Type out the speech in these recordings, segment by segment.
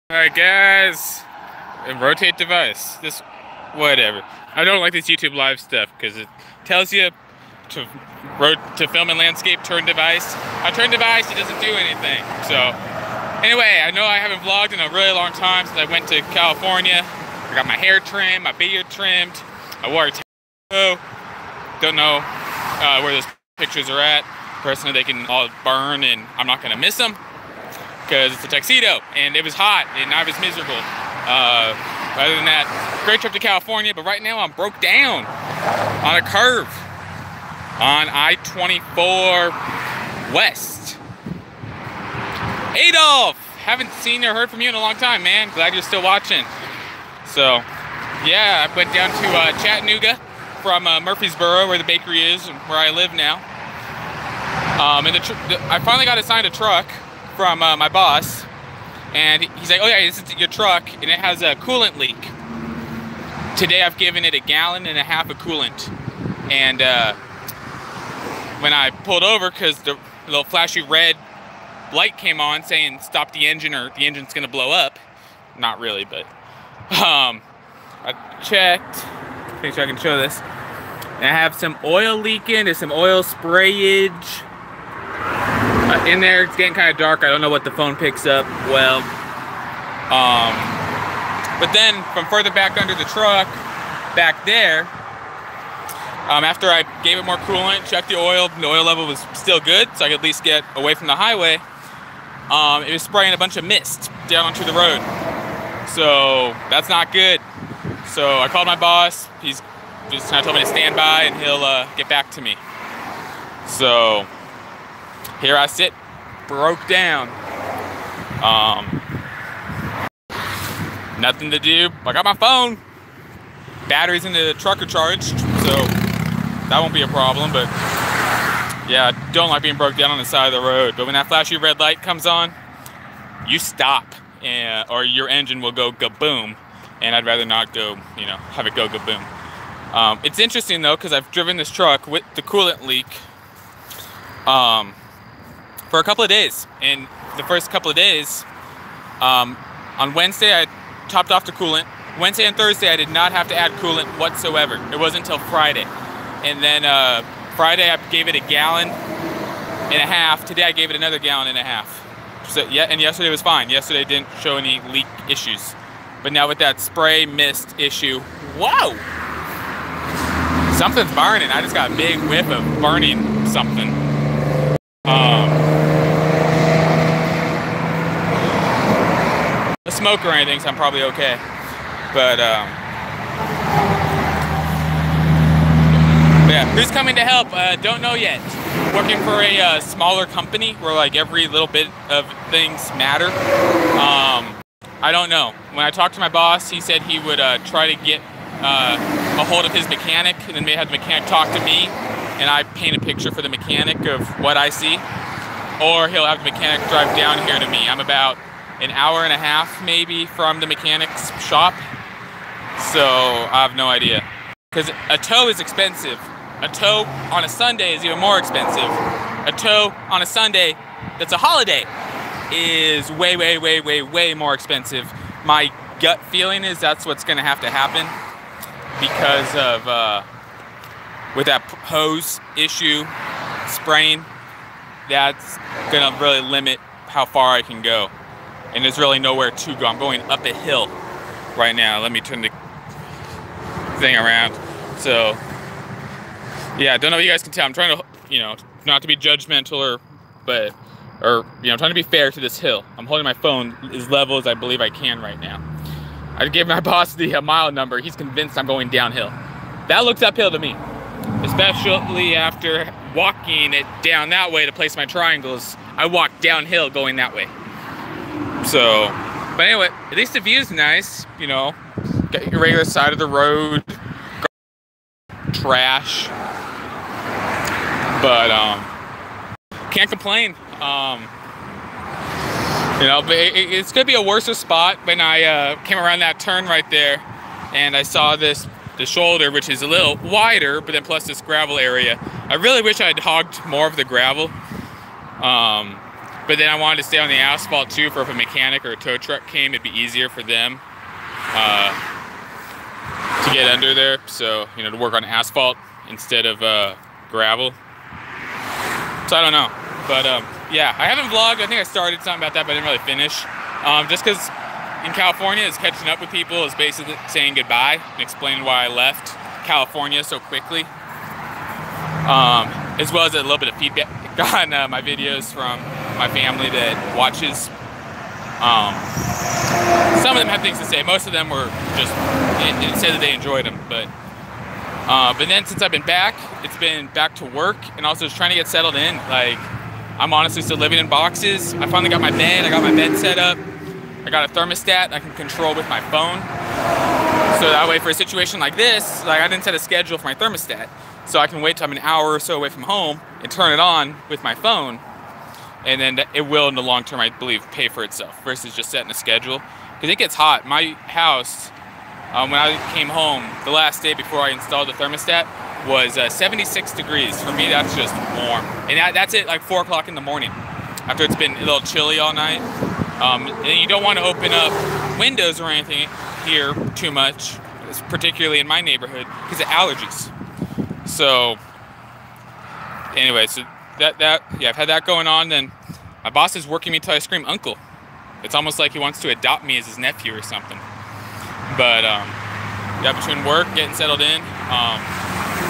Alright guys, and rotate device, this, whatever. I don't like this YouTube live stuff because it tells you to film in landscape, turn device. I turn device, it doesn't do anything. So anyway, I know I haven't vlogged in a really long time since I went to California. I got my hair trimmed, my beard trimmed, I wore a tattoo. Don't know where those pictures are at. Personally, they can all burn and I'm not gonna miss them, because it's a tuxedo and it was hot and I was miserable. Other than that, great trip to California, but right now I'm broke down on a curve on I-24 West. Adolf, haven't seen or heard from you in a long time, man. Glad you're still watching. So, yeah, I went down to Chattanooga from Murfreesboro, where the bakery is and where I live now. I finally got assigned a truck from my boss, and he's like, oh yeah, this is your truck and it has a coolant leak. Today I've given it 1.5 gallons of coolant, and when I pulled over, because the little flashy red light came on saying stop the engine or the engine's gonna blow up. Not really, but I checked, make sure I can show this, and I have some oil leaking. There's some oil sprayage in there. It's getting kind of dark. I don't know what the phone picks up well. But then from further back under the truck, back there, after I gave it more coolant, checked the oil level was still good, so I could at least get away from the highway. It was spraying a bunch of mist down onto the road. So that's not good. So I called my boss. He's just kind of told me to stand by and he'll get back to me. So here I sit, broke down. Nothing to do. I got my phone. Batteries in the truck are charged, so that won't be a problem. But yeah, I don't like being broke down on the side of the road. But when that flashy red light comes on, you stop, or your engine will go kaboom. And I'd rather not go, have it go kaboom. It's interesting though, because I've driven this truck with the coolant leak for a couple of days. And the first couple of days, on Wednesday I topped off the coolant. Wednesday and Thursday I did not have to add coolant whatsoever. It wasn't until Friday. And then Friday I gave it 1.5 gallons. Today I gave it another 1.5 gallons. So yeah, and yesterday was fine. Yesterday didn't show any leak issues. But now with that spray mist issue, whoa! Something's burning. I just got a big whiff of burning something. No smoke or anything, so I'm probably okay. But yeah, who's coming to help? Don't know yet. Working for a smaller company where like every little bit of things matter. I don't know. When I talked to my boss, he said he would try to get a hold of his mechanic, and then maybe have the mechanic talk to me, and I paint a picture for the mechanic of what I see. Or he'll have the mechanic drive down here to me. I'm about 1.5 hours maybe from the mechanic's shop, so I have no idea. Because a tow is expensive. A tow on a Sunday is even more expensive. A tow on a Sunday that's a holiday is way, way, way, way, way more expensive. My gut feeling is that's what's gonna have to happen, because of with that hose issue spraying, that's gonna really limit how far I can go. And there's really nowhere to go. I'm going up a hill right now. Let me turn the thing around. So yeah, I don't know if you guys can tell. I'm trying to, not to be judgmental trying to be fair to this hill. I'm holding my phone as level as I believe I can right now. I gave my boss the mile number. He's convinced I'm going downhill. That looks uphill to me, especially after walking it down that way to place my triangles. I walked downhill going that way. So, but anyway, at least the view's nice. Got your regular side of the road, trash, but can't complain. But it's gonna be a worse spot when I came around that turn right there, and I saw the shoulder, which is a little wider, but then plus this gravel area. I really wish I'd hogged more of the gravel. But then I wanted to stay on the asphalt too, for if a mechanic or a tow truck came, it'd be easier for them to get under there. So, you know, to work on asphalt instead of gravel. So I don't know. But yeah, I haven't vlogged. I think I started something about that, but I didn't really finish. Just because in California, is catching up with people, is basically saying goodbye and explaining why I left California so quickly. As well as a little bit of feedback on my videos from my family that watches. Some of them have things to say. Most of them were just, it said that they enjoyed them. But then since I've been back, it's been back to work and also just trying to get settled in. Like, I'm honestly still living in boxes. I finally got my bed. I got my bed set up. I got a thermostat I can control with my phone. So that way, for a situation like this, like, I didn't set a schedule for my thermostat. So I can wait till I'm an hour or so away from home and turn it on with my phone. And then it will, in the long term, I believe, pay for itself versus just setting a schedule. Because it gets hot. My house, when I came home the last day before I installed the thermostat, was 76 degrees. For me, that's just warm. And that's at like 4 o'clock in the morning, after it's been a little chilly all night. And you don't want to open up windows or anything here too much, particularly in my neighborhood, because of allergies. So anyway, so yeah, I've had that going on. Then my boss is working me till I scream uncle. It's almost like he wants to adopt me as his nephew or something. But yeah, between work, getting settled in,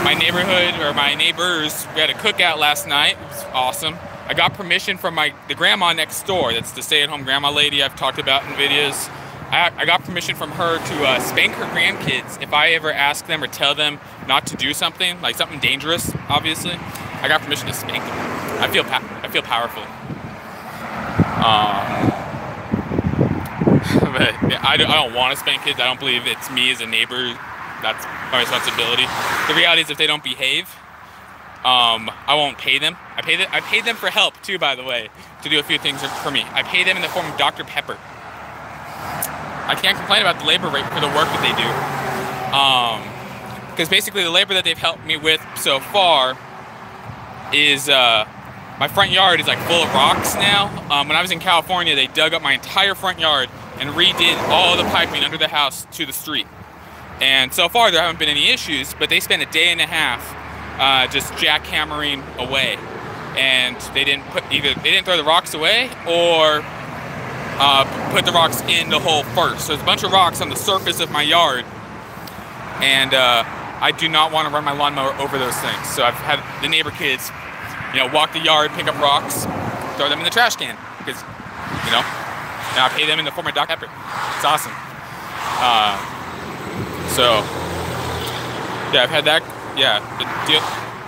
my neighborhood, or my neighbors, we had a cookout last night. It was awesome. I got permission from the grandma next door. That's the stay-at-home grandma lady I've talked about in videos. I got permission from her to spank her grandkids if I ever ask them or tell them not to do something, like something dangerous, obviously. I got permission to spank them. I feel powerful. But yeah, I don't want to spank kids. I don't believe it's me as a neighbor. That's my responsibility. The reality is, if they don't behave, I won't pay them. I pay them for help too, by the way, to do a few things for me. I pay them in the form of Dr. Pepper. I can't complain about the labor rate for the work that they do. Because basically the labor that they've helped me with so far is, my front yard is like full of rocks now. When I was in California, they dug up my entire front yard and redid all the piping under the house to the street. And so far there haven't been any issues, but they spent a day and a half just jackhammering away. And they didn't throw the rocks away or put the rocks in the hole first. So there's a bunch of rocks on the surface of my yard, and I do not want to run my lawnmower over those things. So I've had the neighbor kids, you know, walk the yard, pick up rocks, throw them in the trash can, because, you know, now I pay them in the form of Dr. Pepper. It's awesome. So yeah, I've had that, yeah,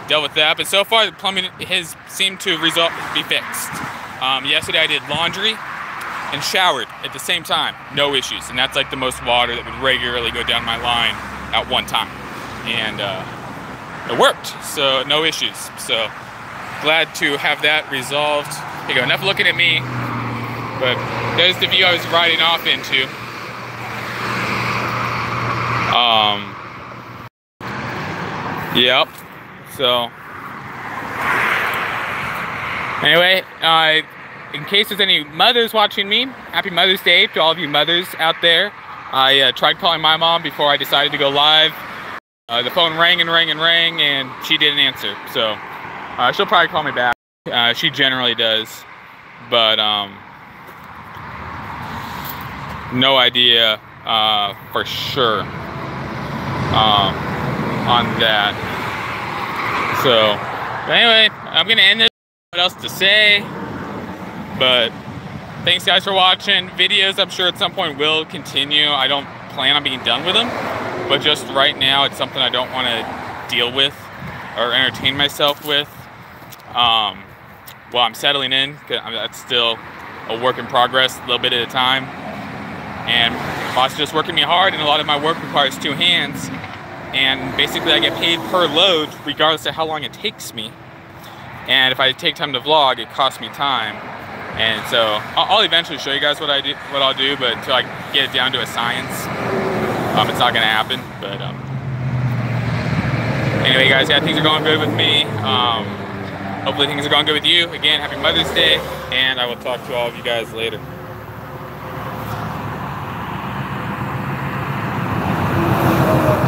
dealt with that. But so far the plumbing has seemed to be fixed. Yesterday I did laundry and showered at the same time, no issues. And that's like the most water that would regularly go down my line at one time. And it worked, so no issues. So glad to have that resolved. There you go, enough looking at me. But there's the view I was riding off into. Yep. So anyway, in case there's any mothers watching me, happy Mother's Day to all of you mothers out there. I tried calling my mom before I decided to go live. The phone rang and rang and rang, and she didn't answer. So she'll probably call me back. She generally does, but no idea for sure on that. So anyway, I'm gonna end this. What else to say? But thanks guys for watching. Videos, I'm sure at some point will continue. I don't plan on being done with them, but just right now it's something I don't want to deal with or entertain myself with while I'm settling in. That's still a work in progress, a little bit at a time. And boss is just working me hard, and a lot of my work requires two hands. And basically I get paid per load regardless of how long it takes me. And if I take time to vlog, it costs me time. And so I'll eventually show you guys what I'll do, but until I get it down to a science, it's not gonna happen. But, anyway guys, yeah, things are going good with me. hopefully things are going good with you. Again, happy Mother's Day, and I will talk to all of you guys later.